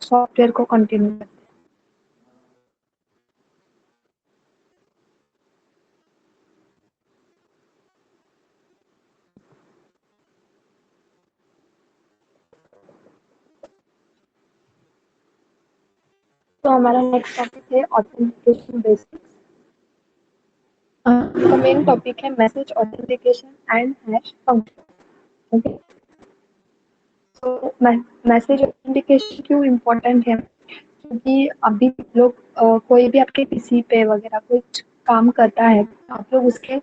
Software को continue करते हैं। तो हमारा नेक्स्ट टॉपिक है ऑथेंटिकेशन बेसिक्स। का मेन टॉपिक है message authentication and hash function. Okay, तो मैसेज ऑथेंटिकेशन क्यों इम्पोर्टेंट है? क्योंकि अभी लोग कोई भी आपके पीसी पे वगैरह कुछ काम करता है, आप लोग उसके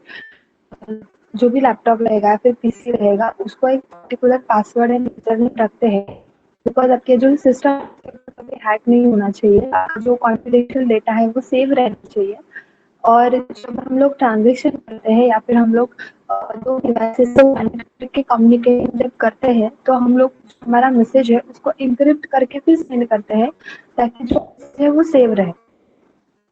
जो भी लैपटॉप रहेगा फिर पीसी रहेगा उसको एक पर्टिकुलर पासवर्ड एंड यूजरनेम रखते हैं, बिकॉज आपके जो सिस्टम कभी हैक नहीं होना चाहिए, जो कॉन्फिडेंशियल डेटा है वो सेव रहना चाहिए। और जब हम लोग ट्रांजेक्शन करते हैं या फिर हम लोग दो डिवाइसेस से मैन्युफैक्चर के कम्युनिकेशन जब करते हैं तो हम लोग हमारा मैसेज है उसको इंक्रिप्ट करके फिर सेंड करते हैं ताकि जो है वो सेव रहे।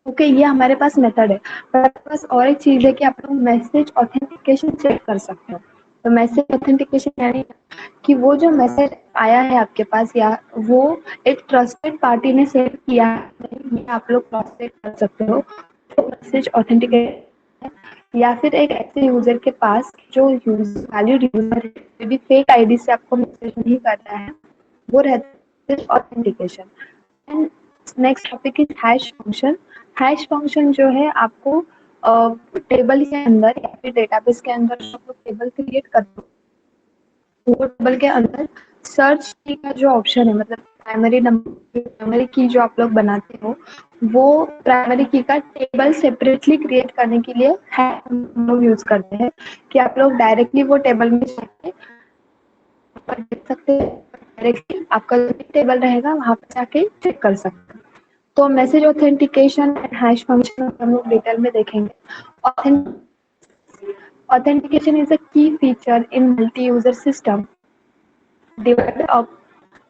ओके, ये हमारे पास मेथड है, पर आपके पास और एक चीज है कि आप लोग मैसेज ऑथेंटिकेशन चेक कर सकते हो। तो मैसेज ऑथेंटिकेशन यानी कि वो जो मैसेज आया है आपके पास या वो एक ट्रस्टेड पार्टी ने सेंड किया है, ये आप लोग क्रॉस चेक कर सकते हो। तो मैसेज ऑथेंटिकेशन या फिर एक ऐसे यूजर के पास जो वैलिड यूजर है, भी फेक आईडी से आपको मैसेज नहीं करता है, वो रहता है authentication. And next topic is hash function. Hash function जो है आपको टेबल के अंदर या फिर डेटाबेस के अंदर आप लोग टेबल क्रिएट करते हो, वो टेबल के अंदर सर्च की का जो ऑप्शन है, मतलब प्राइमरी नंबर प्राइमरी की जो आप लोग बनाते हो, वो प्राइमरी की का टेबल सेपरेटली क्रिएट करने के लिए हैश हम लोग यूज करते हैं कि आप लोग डायरेक्टली वो टेबल में जाके पर देख सकते हैं, डायरेक्टली आपका जो भी टेबल रहेगा वहां पे जाके चेक कर सकते हैं। तो message authentication and hash function हम लोग डिटेल में देखेंगे। ऑथेंटिकेशन इज अ की feature in multi user system divided up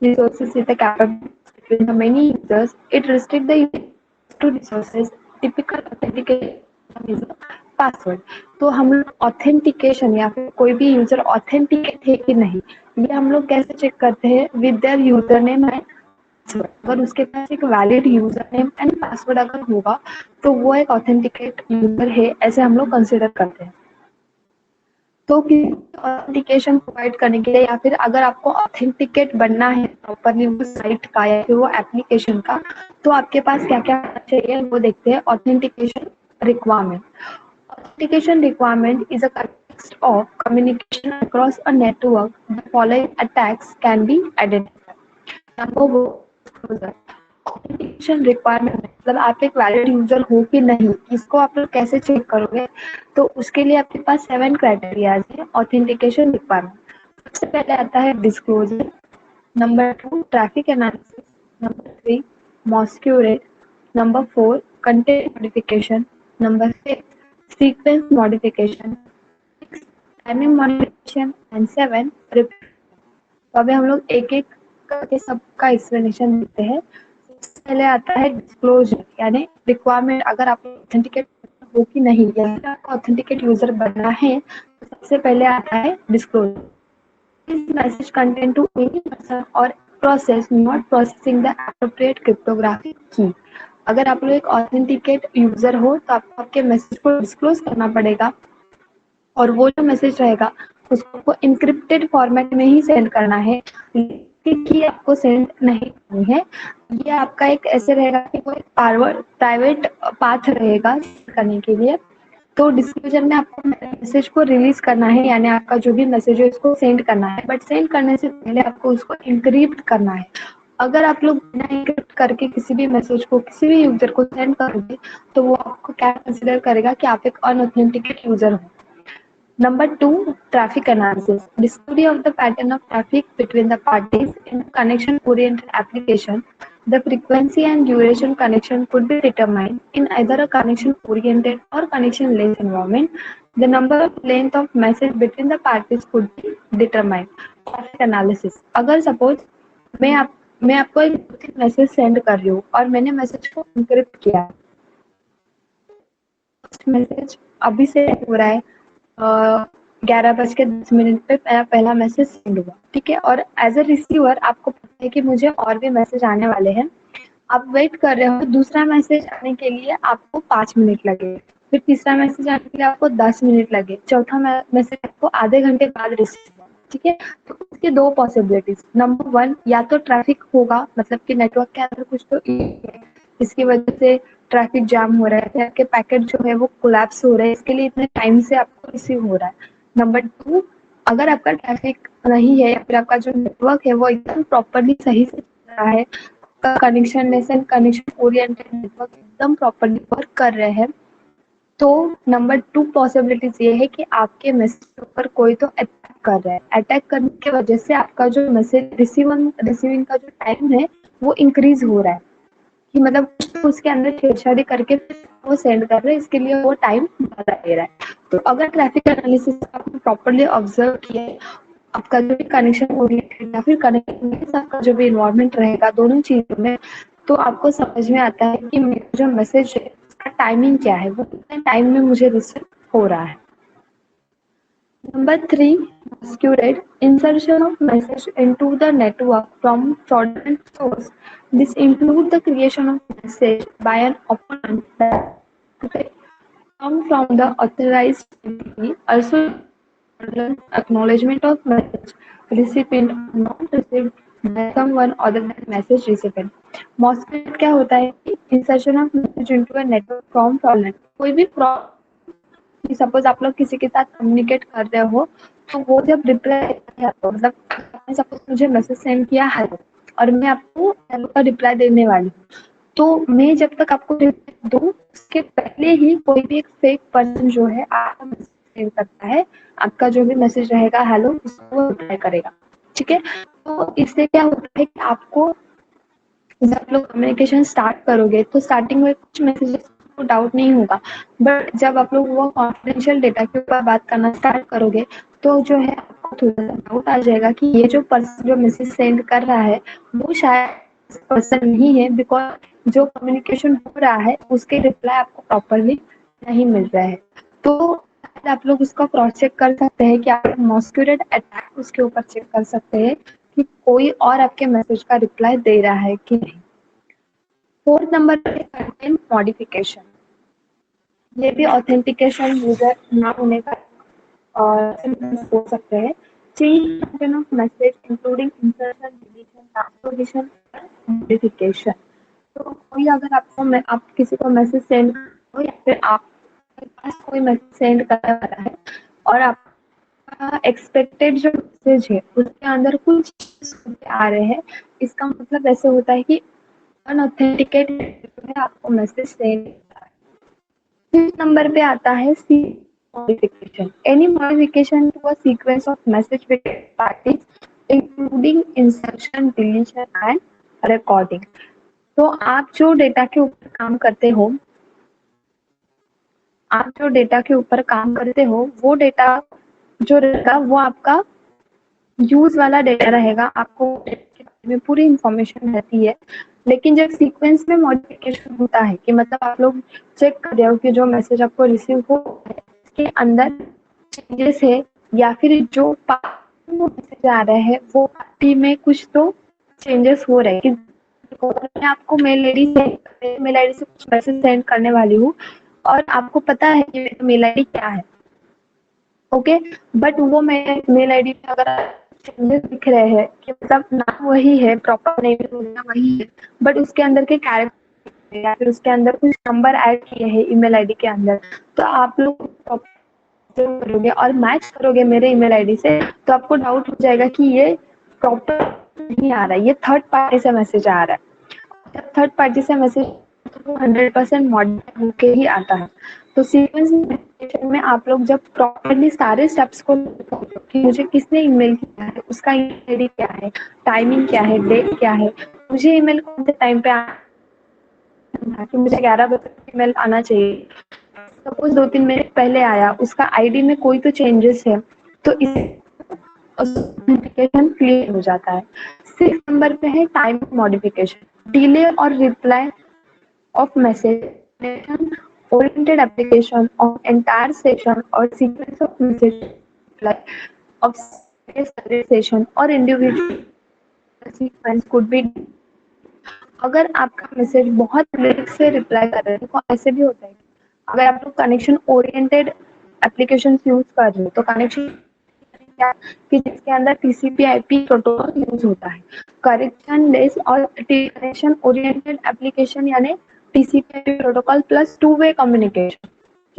resources with the capability between the many users. It restricts the users to resources. Typical authentication is a password. तो हम लोग authentication या फिर कोई भी यूजर ऑथेंटिकेट है कि नहीं, ये हम लोग कैसे चेक करते हैं? With their user name and password. अगर उसके पास एक valid user name and password अगर होगा तो वो एक ऑथेंटिकेट यूजर है, ऐसे हम लोग कंसिडर करते हैं। तो किसी ऑथेंटिकेशन प्रोवाइड करने के लिए या फिर अगर आपको ऑथेंटिकेट बनना है प्रॉपरली वो साइट का या फिर वो एप्लीकेशन का, तो आपके पास क्या क्या चाहिए वो देखते हैं। Authentication requirement. Authentication requirement is a context of communication across a network. The following attacks can be identified. Number one, authentication requirement मतलब आप एक वैलिड यूजर हो कि नहीं, इसको आप लोग कैसे चेक करोगे? तो उसके लिए आपके पास 7 क्राइटेरियाज है ऑथेंटिकेशन रिक्वायरमेंट। सबसे पहले आता है disclosure, number 2 traffic analysis, number 3 mosque rate, number 4 content modification, number 6 sequence modification, 6 timing modification and 7 repeat. तो अभी हम लोग एक एक करके सबका एक्सप्लेनेशन देते हैं। सबसे पहले आता है डिस्क्लोजर यानी रिक्वायरमेंट, अगर आप ऑथेंटिकेट हो कि नहीं या फिर आपको ऑथेंटिकेट यूजर बनना है तो सबसे पहले आता है disclosure. This message content to any person or process not processing the appropriate cryptographic key. अगर आप लोग एक ऑथेंटिकेट यूजर हो तो आपको आपके मैसेज को डिस्क्लोज करना पड़ेगा और वो जो मैसेज रहेगा उसको इनक्रिप्टेड फॉर्मेट में ही सेंड करना है, की आपको सेंड नहीं करनी है। ये आपका एक ऐसे रहेगा कि कोई प्राइवेट पाथ रहेगा करने के लिए। तो डिस्क्लोजर में आपको मैसेज को रिलीज करना है, यानी आपका जो भी मैसेज है उसको सेंड करना है, बट सेंड करने से पहले आपको उसको इंक्रिप्ट करना है। अगर आप लोग बिना इंक्रिप्ट करके किसी भी मैसेज को किसी भी यूजर को सेंड करोगे तो वो आपको क्या कंसिडर करेगा कि आप एक अनऑथेंटिकेट यूजर हो। Number two, traffic analysis. Discovery of the pattern of traffic between the parties in a connection-oriented application. The frequency and duration connection could be determined in either a connection-oriented or connection-less environment. The number of length of message between the parties could be determined. Traffic analysis. अगर suppose मैं आपको एक message send कर रही हूँ और मैंने message को इंक्रिप्ट किया, मैसेज अभी से हो रहा है 11:10 पे मेरा पहला मैसेज सेंड हुआ, ठीक है। और एज अ रिसीवर आपको पता है कि मुझे और भी मैसेज आने वाले हैं, आप वेट कर रहे हो, दूसरा मैसेज आने के लिए आपको 5 मिनट लगे, फिर तीसरा मैसेज आने के लिए आपको 10 मिनट लगे, चौथा मैसेज आपको आधे घंटे बाद रिसीव हुआ, ठीक है। तो इसके दो पॉसिबिलिटीज, नंबर वन, या तो ट्रैफिक होगा, मतलब कि नेटवर्क के अंदर कुछ तो इसकी वजह से ट्रैफिक जाम हो रहा है, आपके पैकेट जो है वो कोलैप्स हो रहा है, इसके लिए इतने टाइम से आपको रिसीव हो रहा है। नंबर टू, अगर आपका ट्रैफिक नहीं है या फिर आपका जो नेटवर्क है वो एकदम प्रॉपरली सही से चल रहा है, कनेक्शन ओरिएंटेड नेटवर्क एकदम प्रॉपरली वर्क कर रहे हैं, तो नंबर टू पॉसिबिलिटीज ये है कि आपके मैसेज पर कोई तो अटैक कर रहा है, अटैक करने की वजह से आपका जो मैसेज रिसीविंग का जो टाइम है वो इंक्रीज हो रहा है, कि मतलब कुछ तो उसके अंदर छेड़छाड़ी करके वो सेंड कर रहे हैं, इसके लिए वो टाइम ज्यादा ले रहा है। तो अगर ट्रैफिक एनालिसिस आपने प्रॉपरली ऑब्जर्व किया है, आपका जो भी कनेक्शन ओरिएंटेड या फिर कनेक्शन आपका जो भी इन्वायरमेंट रहेगा दोनों चीजों में, तो आपको समझ में आता है कि मेरा जो मैसेज है उसका टाइमिंग क्या है, वो कितने टाइम में मुझे रिसीव हो रहा है। Number three, masquerade insertion of message into the network from fraudulent source. This includes the creation of message by an opponent that come from the authorized entity. Also, acknowledgement of message recipient or not received by someone other than message recipient. Masquerade क्या होता है कि insertion of message into a network from fraudulent, कोई भी fraud, suppose आप लोग किसी के साथ कम्युनिकेट कर रहे हो, तो वो जब रिप्लाई, मतलब आपने सपोज मुझे मैसेज सेंड किया हेलो, और मैं आपको हेलो का रिप्लाई देने वाली हूँ, तो मैं जब तक आपको रिप्लाई दूँ उसके पहले ही कोई भी एक फेक पर्सन जो है आपको मैसेज सेंड करता है, आपका जो भी मैसेज रहेगा हेलो उसको वो रिप्लाई करेगा, ठीक है। तो इससे क्या होता है कि आपको जब आप लोग कम्युनिकेशन स्टार्ट करोगे तो स्टार्टिंग में कुछ मैसेजेस को डाउट नहीं होगा, बट जब आप लोग वो कॉन्फिडेंशियल डेटा के ऊपर बात करना स्टार्ट करोगे तो जो है आपको थोड़ा सा डाउट आ जाएगा कि ये जो पर्सन जो मैसेज सेंड कर रहा है वो शायद पर्सन नहीं है, बिकॉज जो कम्युनिकेशन हो रहा है उसके रिप्लाई आपको प्रॉपरली नहीं मिल रहा है। तो आप लोग उसका क्रॉस चेक कर सकते हैं कि आप मॉस्क्यूरेट अटैक उसके ऊपर चेक कर सकते हैं कि कोई और आपके मैसेज का रिप्लाई दे रहा है कि नहीं। फोर्थ नंबर पे कंटेंट मॉडिफिकेशन, ये भी ऑथेंटिकेशन यूजर ना होने का symptoms हो सकते हैं। Change content of message including insertion, deletion, transposition, modification. तो कोई अगर आप किसी को मैसेज सेंड करो या फिर आपके पास कोई मैसेज सेंड कर रहा है और आप एक्सपेक्टेड जो मैसेज है उसके अंदर कुछ आ रहे हैं, इसका मतलब ऐसे होता है कि अनऑथेंटिकेटेड जो है आपको मैसेज सेंड करता है। फिफ्थ नंबर पे आता है c modification, any modification to a sequence of message with parties including insertion, deletion and recording. तो आप जो डेटा के ऊपर काम करते हो, आप जो डेटा के ऊपर काम करते हो वो डेटा जो रहेगा वो आपका यूज वाला डेटा रहेगा, आपको के बारे में पूरी इंफॉर्मेशन रहती है। लेकिन जब सीक्वेंस में मॉडिफिकेशन होता है कि मतलब आप लोग चेक कर रहे हो कि जो मैसेज आपको रिसीव हो उसके अंदर चेंजेस है, या फिर जो पार्टी में मैसेज आ रहा है वो पार्टी में कुछ तो चेंजेस हो रहे हैं, कि मैं आपको मेल आईडी से कुछ मैसेज सेंड करने वाली हूँ और आपको पता है कि मेरा मेल आईडी क्या है, ओके, बट वो मेल आईडी पे अगर चेंजेस दिख रहे हैं कि मतलब नाम वही है, प्रॉपर नेम वही है, बट उसके अंदर के कैरेक्टर या फिर उसके अंदर कुछ नंबर ऐड किए हैं ईमेल आईडी के अंदर, तो आप लोग करोगे और मैच करोगे मेरे ईमेल आईडी से, तो आपको डाउट हो जाएगा कि ये प्रॉपर नहीं आ रहा है, ये थर्ड पार्टी से मैसेज आ रहा है। जब थर्ड पार्टी से मैसेज तो 100% मॉडिफाई होके ही आता है। तो सीक्वेंस मेडिटेशन में आप लोग जब प्रॉपरली सारे स्टेप्स को कि मुझे किसने ईमेल किया है, उसका ईमेल आईडी क्या है, टाइमिंग क्या है, डेट क्या है, मुझे ईमेल कौन से टाइम पे आना, कि मुझे 11 बजे ईमेल आना चाहिए, सपोज 2-3 मिनट पहले आया, उसका आईडी में कोई तो चेंजेस है, तो ऑथेंटिकेशन क्लियर हो जाता है। 6 नंबर पे है टाइम मॉडिफिकेशन, डिले और reply of message oriented application of entire session or sequence of messages reply of session or individual sequence could be. अगर आपका मैसेज बहुत लेट से रिप्लाई कर रहे हैं तो ऐसे भी होता है। अगर आप लोग कनेक्शन ओरिएंटेड एप्लीकेशन यूज कर रहे हो तो कनेक्शन क्या कि जिसके अंदर टीसीपी आईपी प्रोटोकॉल यूज होता है। कनेक्शन लेस और कनेक्शन ओरिएंटेड एप्लीकेशन यानी TCP IP protocol plus two way communication,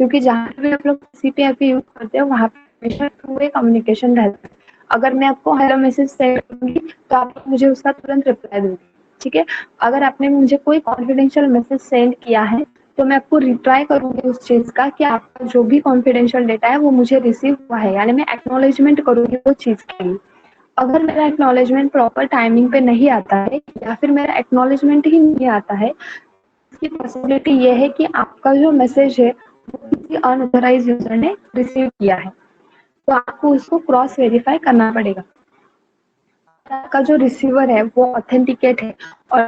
क्योंकि जहाँ भी आप लोग टीसीपी आईपी यूज करते हो वहाँ पे हमेशा टू वे कम्युनिकेशन रहता है। अगर मैं आपको हेलो मैसेज सेंड करूंगी तो आप मुझे उसका तुरंत रिप्लाई दोगे, ठीक है। अगर आपने मुझे कोई कॉन्फिडेंशियल मैसेज सेंड किया है तो मैं आपको रिट्राई करूंगी उस चीज का कि आपका जो भी कॉन्फिडेंशियल डेटा है वो मुझे रिसीव हुआ है, यानी मैं एक्नॉलेजमेंट करूंगी वो चीज के लिए। अगर मेरा एक्नॉलेजमेंट प्रॉपर टाइमिंग पे नहीं आता है या फिर मेरा एक्नॉलेजमेंट ही नहीं आता है, इसकी पॉसिबिलिटी ये है कि आपका जो मैसेज है वो किसी अनऑथराइज यूजर ने रिसीव किया है, तो आपको उसको क्रॉस वेरीफाई करना पड़ेगा। आपका जो रिसीवर है वो ऑथेंटिकेट है और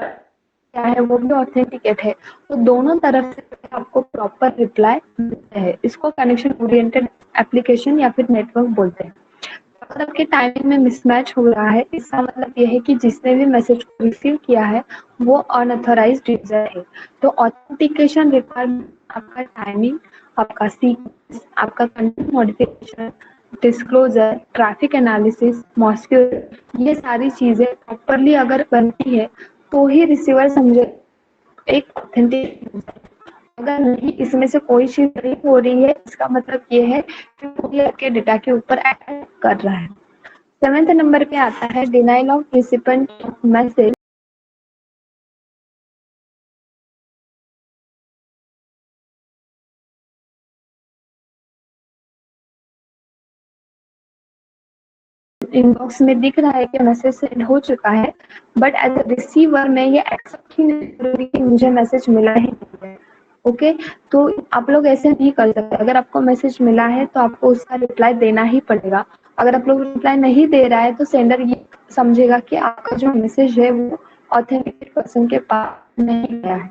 क्या है वो भी ऑथेंटिकेट है, तो दोनों तरफ से आपको प्रॉपर रिप्लाई मिलता है। इसको कनेक्शन ओरिएंटेड एप्लीकेशन या फिर नेटवर्क बोलते हैं। अगर आपके टाइमिंग में मिसमैच हो रहा है इसका मतलब ये है कि जिसने भी मैसेज को रिसीव किया है वो अनऑथराइज्ड यूजर है। तो ऑथेंटिकेशन रिक्वायरमेंट आपका टाइमिंग, आपका सीक्वेंस, आपका content modification, disclosure, traffic analysis, masquerade, ये सारी चीजें प्रॉपरली अगर बनती है तो ही रिसीवर समझे एक ऑथेंटिक यूजर। अगर नहीं इसमें से कोई चीज नहीं हो रही है इसका मतलब ये है कि कोई आपके डेटा के ऊपर अटैक कर रहा है। 7th नंबर पे आता है denial of recipient of message. Inbox में दिख रहा है कि मैसेज सेंड हो चुका है, बट एज अ रिसीवर मैं ये एक्सेप्ट ही नहीं करूंगी कि मुझे मैसेज मिला ही नहीं है। ओके, तो आप लोग ऐसे नहीं कर सकते। अगर आपको मैसेज मिला है तो आपको उसका रिप्लाई देना ही पड़ेगा। अगर आप लोग रिप्लाई नहीं दे रहा है तो सेंडर ये समझेगा कि आपका जो मैसेज है वो ऑथेंटिक पर्सन के पास नहीं गया है।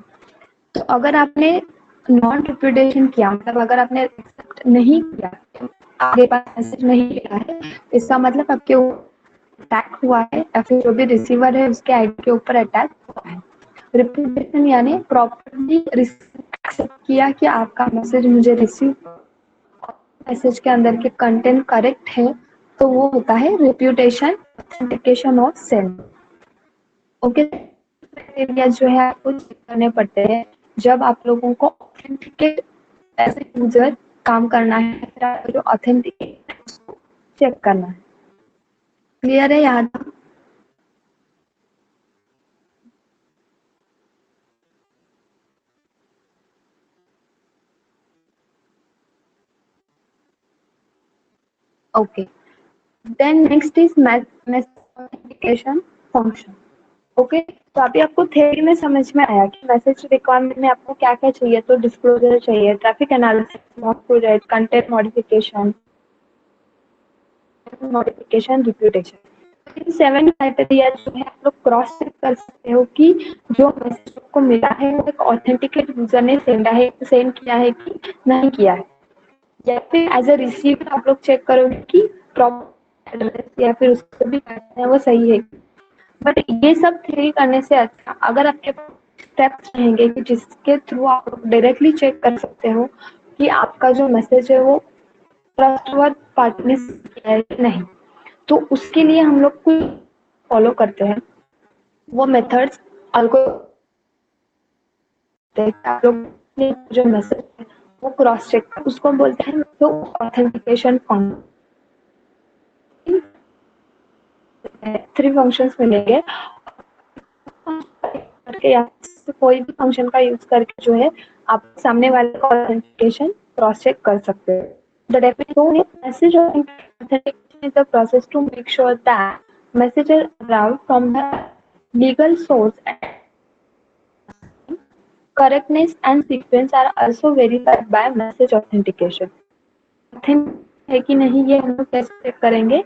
तो अगर आपने नॉन रिप्यूटेशन किया, मतलब अगर आपने एक्सेप्ट नहीं किया, आपके पास मैसेज नहीं गया है, इसका मतलब आपके अटैक हुआ है या फिर जो भी रिसीवर है उसके आईडी के ऊपर अटैक हुआ है। रिप्यूटेशन यानी प्रॉपर्ली एक्सेप्ट किया कि आपका मैसेज मुझे रिसीव, मैसेज के अंदर के कंटेंट करेक्ट है, तो वो होता है reputation authentication of sand. Okay, criteria जो है आपको चेक करने पड़ते हैं जब आप लोगों को ऑथेंटिकेट एज ए यूजर काम करना है, फिर आपको जो ऑथेंटिकेट चेक करना है। क्लियर है याद? Okay, then next is message authentication function. Okay, तो अभी आपको थ्योरी में समझ में आया कि मैसेज रिक्वायरमेंट में आपको क्या क्या चाहिए। तो डिस्क्लोजर चाहिए, traffic analysis, masquerade, content modification, reputation. 7 criteria जो है आप लोग क्रॉस चेक कर सकते हो कि जो मैसेज आपको मिला है वो एक ऑथेंटिकेट यूजर ने सेंड किया है कि नहीं किया है, या फिर एज अ रिसीवर आप लोग चेक करोगे कि प्रॉपर एड्रेस या फिर उसको भी है वो सही है। बट ये सब थ्योरी करने से अच्छा अगर आपके पास स्टेप्स रहेंगे कि जिसके थ्रू आप लोग डायरेक्टली चेक कर सकते हो कि आपका जो मैसेज है वो ट्रस्टवर्द पार्टी ने किया है कि नहीं, तो उसके लिए हम लोग कुछ फॉलो करते हैं। वो मेथड्स अल्गो आप लोग ने जो मैसेज है वो क्रॉस चेक उसको बोलते हैं तो ऑथेंटिकेशन फंक्शन। 3 फंक्शंस मिलेंगे करके या कोई भी फंक्शन का यूज करके जो है आप सामने वाले का ऑथेंटिकेशन क्रॉस चेक कर सकते हैं। The definition is message authentication is the process to make sure that messages arrive from the legal source and correctness and sequence are also verified by message authentication. है कि नहीं ये हम लोग कैसे चेक करेंगे?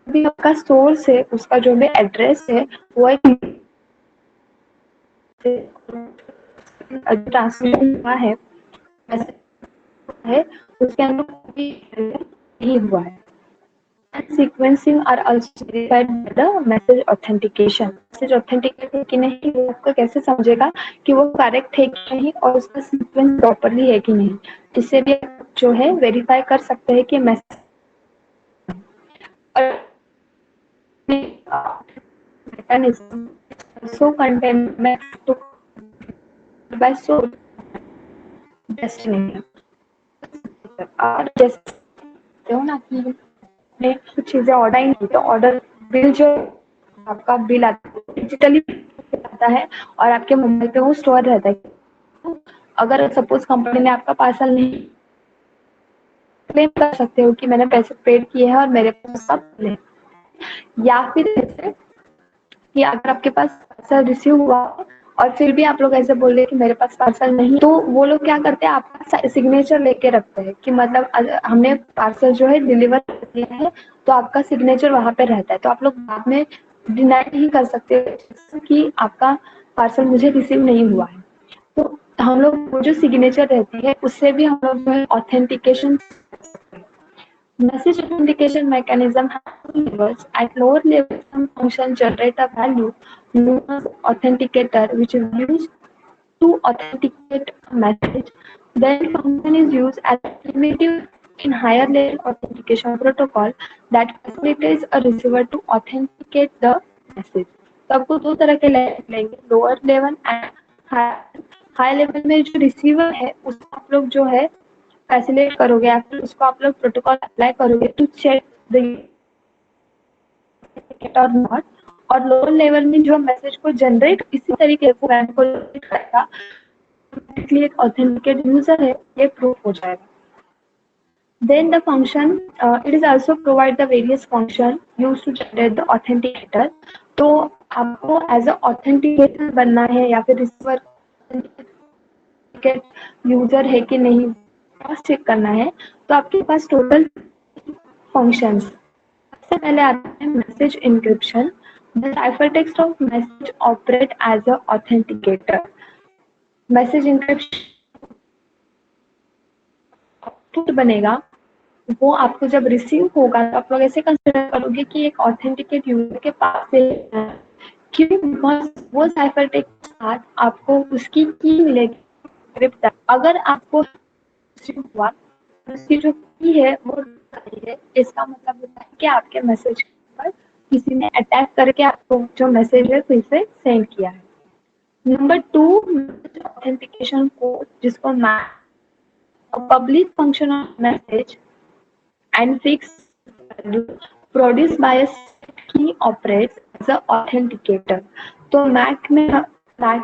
भी आपका सोर्स है उसका जो भी एड्रेस है वो एक ट्रांसमिशन हुआ है है उसके अंदर नहीं हुआ है, and sequencing are also verified by the message authentication. Message authenticate है कि नहीं, वो आपको कैसे समझेगा कि वो करेक्ट है कि नहीं और उसका सीक्वेंस प्रॉपरली है कि नहीं, इससे भी आप जो है वेरीफाई कर सकते हैं कि message mechanism also contain to by so destination. और जैसे हो ना कि ने कुछ चीजें ऑर्डर ही नहीं, तो ऑर्डर बिल जो आपका बिल आता है डिजिटली आता है और आपके मोबाइल पे वो स्टोर रहता है। अगर सपोज कंपनी ने आपका पार्सल नहीं, क्लेम कर सकते हो कि मैंने पैसे पेड किए हैं और मेरे पास सब मिले। या फिर ऐसे कि अगर आपके पास पार्सल रिसीव हुआ और फिर भी आप लोग ऐसे बोल रहे कि मेरे पास पार्सल नहीं, तो वो लोग क्या करते हैं, आपका सिग्नेचर लेके रखते हैं कि मतलब हमने पार्सल जो है डिलीवर कर दिया है, तो आपका सिग्नेचर वहां पे रहता है, तो आप लोग बाद में डिनाई नहीं कर सकते कि आपका पार्सल मुझे रिसीव नहीं हुआ है। तो हम लोग वो जो सिग्नेचर रहती है उससे भी हम लोग जो है authentication. Message authentication mechanism has two levels. At lower level, some functions generate a value known as authenticator, which is used to authenticate a message. Then function is used as a primitive in higher level authentication protocol that facilitates a receiver to authenticate the message. तो आपको दो तरह के लेंगे, lower level and high level में जो receiver है उसको आप लोग जो है फैसिलिटेट करोगे या फिर उसको आप लोग प्रोटोकॉल अप्लाई करोगे टू चेक द और नॉट। और लोअर लेवल में जो मैसेज को जनरेट इसी तरीके से बैंक को करेगा, एक ऑथेंटिकेट यूजर है ये प्रूफ हो जाएगा। Then the function, it is also provide the various function used to generate the authenticator. तो आपको एज अ ऑथेंटिकेटर बनना है या फिर रिसीवर यूजर है कि नहीं क्रॉस चेक करना है, तो आपके पास टोटल फंक्शंस। सबसे पहले आता है message encryption. The cipher text of message operate as a authenticator. Message encryption बनेगा, वो आपको जब रिसीव होगा तो आप लोग ऐसे कंसिडर करोगे कि एक ऑथेंटिकेट यूजर के पास से है। क्यों? बिकॉज वो साइफर टेक्स्ट के साथ आपको उसकी की मिलेगी। अगर आपको हुआ उसकी जो की है वो है, इसका मतलब होता है कि आपके मैसेज पर किसी ने अटैक करके आपको जो मैसेज है फिर से सेंड किया है। नंबर 2, ऑथेंटिकेशन कोड, जिसको public function of message and fixed value produced by a key operates as a authenticator। तो मैक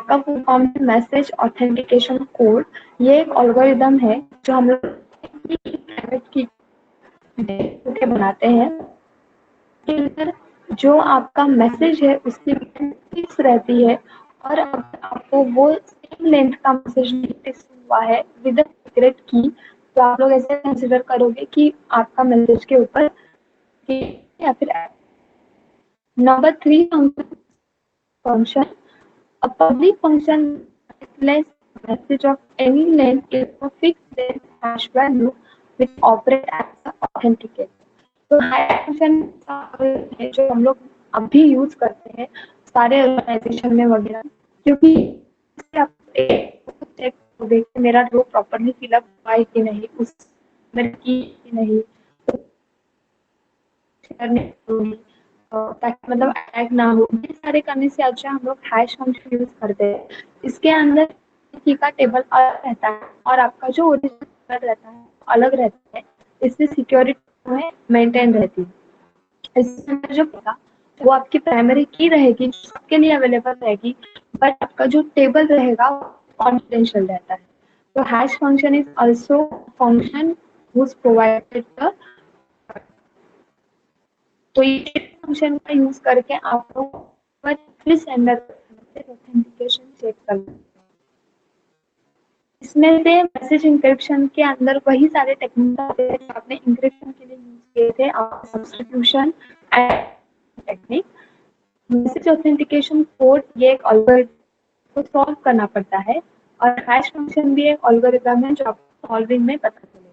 का फुल फॉर्म है मैसेज ऑथेंटिकेशन कोड। ये एक एल्गोरिदम है जो हम लोग प्राइवेट की के बनाते हैं। जो आपका मैसेज है उसकी फिक्स रहती है और आपको वो सेम लेंथ का मैसेज फिक्स हुआ है विद सीक्रेट की, तो आप लोग ऐसे कंसिडर करोगे कि आपका मैसेज के ऊपर या फिर number 3 function, a public function less message of any length is a fixed length hash value which operate as a authenticator। तो फंक्शन है जो हम लोग अभी यूज करते हैं सारे ऑर्गेनाइजेशन में वगैरह, क्योंकि आप चेक करोगे कि मेरा रो प्रॉपरली फिलअप हुआ है कि नहीं, उस मेरे की नहीं, ताकि मतलब अटैक ना हो। ये सारे करने से अच्छा हम लोग हैश फंक्शन यूज करते हैं। इसके अंदर की का टेबल अलग रहता है और आपका जो ओरिजिनल रहता है अलग रहता है, इससे सिक्योरिटी में मेंटेन रहती है। इसके अंदर जो होगा वो आपकी प्राइमरी की रहेगी, सबके लिए अवेलेबल रहेगी, बट आपका जो टेबल रहेगा कॉन्फिडेंशियल रहता है। तो hash function is also function whose provided the, तो ये फंक्शन का यूज करके आप लोग सेंडर ऑथेंटिकेशन चेक कर। इसमें से मैसेज इंक्रिप्शन के अंदर वही सारे टेक्निक आपने इंक्रिप्शन के लिए यूज किए थे, substitution and technique. Message authentication code ये एक एल्गोरिथम को सॉल्व करना पड़ता है और हैश फंक्शन भी एक एल्गोरिथम है जो आपको सॉल्विंग में पता चलेगा।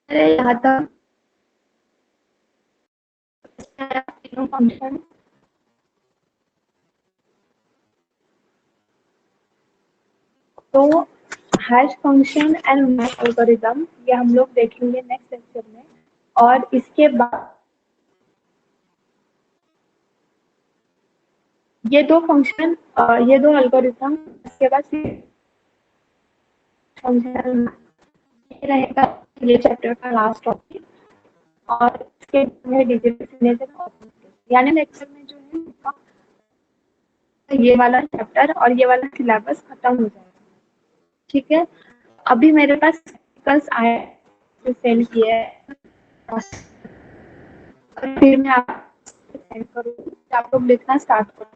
अरे यहाँ तक तीनों फंक्शन। तो hash function and math algorithm ये हम लोग देखेंगे नेक्स्ट लेक्चर में। और इसके बाद ये दो फंक्शन, ये दो एल्गोरिदम, इसके बाद फंक्शन ये रहेगा ये चैप्टर का लास्ट टॉपिक। और इसके में डिजिटल सिग्नेचर, यानी लेक्चर में जो है ये वाला चैप्टर और ये वाला सिलेबस खत्म हो जाएगा। ठीक है, अभी मेरे पास आर्टिकल्स आए सेंड किए हैं, और फिर मैं आपको सेंड करूँगी, आप लोग लिखना स्टार्ट करो।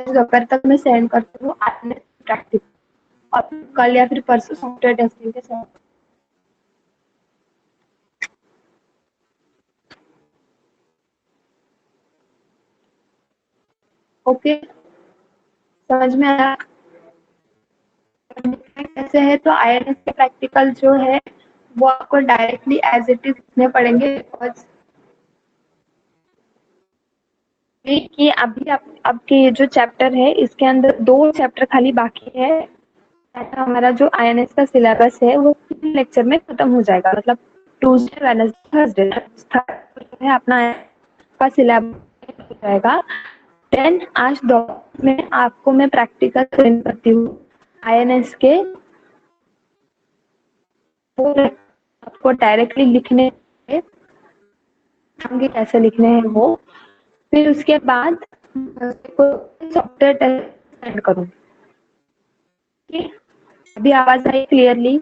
दोपहर तक मैं सेंड करती हूँ आज प्रैक्टिस, और कल या फिर परसों सॉफ्टवेयर टेस्टिंग के साथ। ओके, समझ में आया कैसे है? तो आईएलटीएस के प्रैक्टिकल जो है वो आपको डायरेक्टली एज इट इज लिखने पड़ेंगे, बिकॉज कि अभी आपके जो चैप्टर है इसके अंदर दो चैप्टर खाली बाकी है। हमारा जो आईएनएस का सिलेबस है वो 3 लेक्चर में खत्म हो जाएगा, मतलब ट्यूसडे वेडनेसडे थर्सडे है अपना का सिलेबस हो जाएगा। देन आज दोपहर में आपको मैं प्रैक्टिकल सेंड करती हूँ आईएनएस के, वो आपको डायरेक्टली लिखने होंगे कैसे लिखने हैं वो। फिर उसके बाद सॉफ्टवेयर टेस्ट सेंड करूँगी। ठीक, अभी आवाज आई क्लियरली?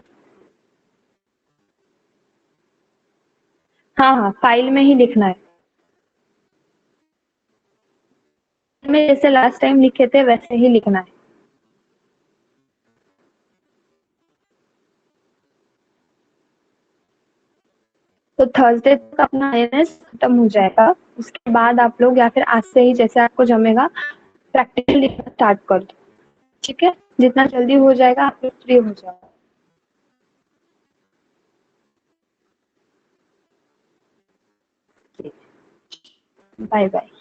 हाँ हाँ, फाइल में ही लिखना है, में जैसे लास्ट टाइम लिखे थे वैसे ही लिखना है। तो थर्सडे तक अपना आईएनएस खत्म हो जाएगा, उसके बाद आप लोग या फिर आज से ही जैसे आपको जमेगा प्रैक्टिकल लिखना स्टार्ट कर दो। ठीक है, जितना जल्दी हो जाएगा आप लोग फ्री हो जाओ। Bye bye.